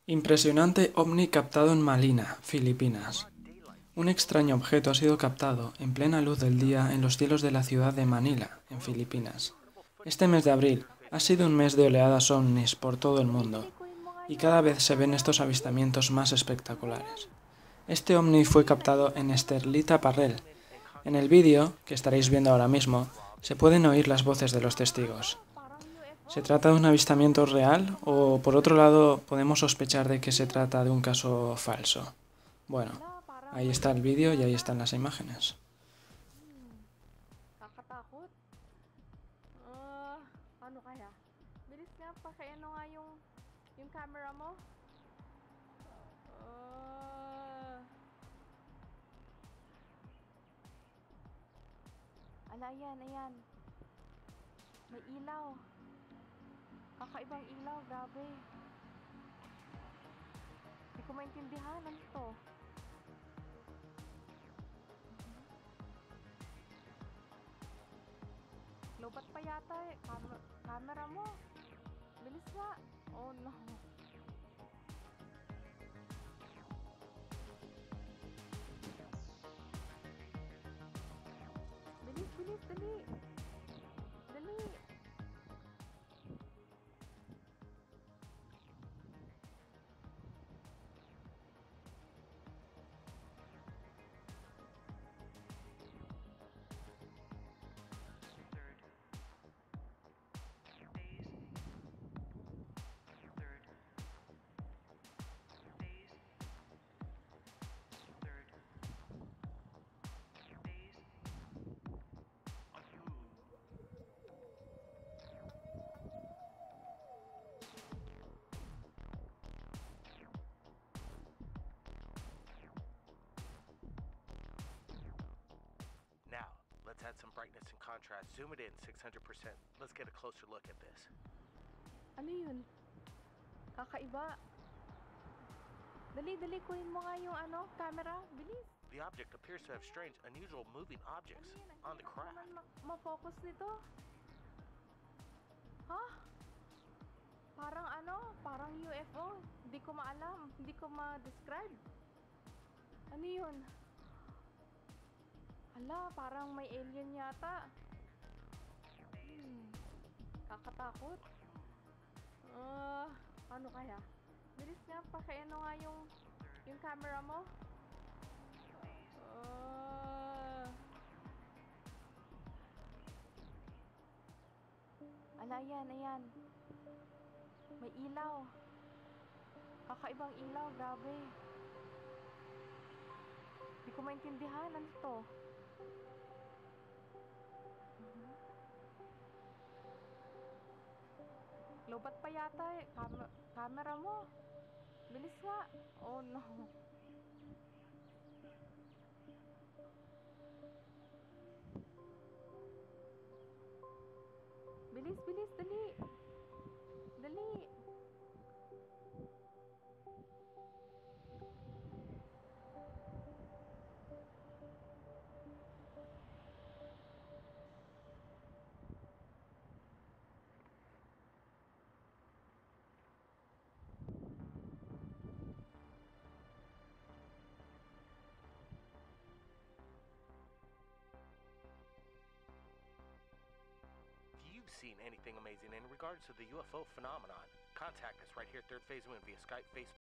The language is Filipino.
Impresionante ovni captado en Malina, Filipinas. Un extraño objeto ha sido captado en plena luz del día en los cielos de la ciudad de Manila, en Filipinas. Este mes de abril ha sido un mes de oleadas ovnis por todo el mundo, y cada vez se ven estos avistamientos más espectaculares. Este ovni fue captado en Esterlita Parrel. En el vídeo, que estaréis viendo ahora mismo, se pueden oír las voces de los testigos. ¿Se trata de un avistamiento real o, por otro lado, podemos sospechar de que se trata de un caso falso? Bueno, ahí está el vídeo y ahí están las imágenes. Kakatakot. Ano kaya? Bilis nga, pakiano nga yung camera mo. Ala, ayan. May ilaw. Kakaibang ilaw, grabe. Hindi ko maintindihan. Ano to? Lobat pa yata eh. Camera mo. Bilis nga. Oh no. Bilis, dali. Dali. Now, let's add some brightness and contrast. Zoom it in 600%. Let's get a closer look at this. Ano yun? Kakaiba. Dali, kunin mo nga yung camera. Bilis. The object appears to have strange, unusual moving objects on the craft. Hindi naman ma-focus nito. Ha? Parang UFO. Hindi ko maalam. Hindi ko ma-describe. Ano yun? Hala, parang may alien yata. Kakatakot. Ano kaya? Bilis nga, pakiano nga yung camera mo. Ala, ayan. May ilaw. Kakaibang ilaw, grabe. Hindi ko maintindihan. Ano to? Lobat pa yata eh. Camera mo. Bilis nga. Oh no. Bilis, dali. Dali. If you've seen anything amazing in regards to the UFO phenomenon, contact us right here at Third Phase Moon via Skype, Facebook.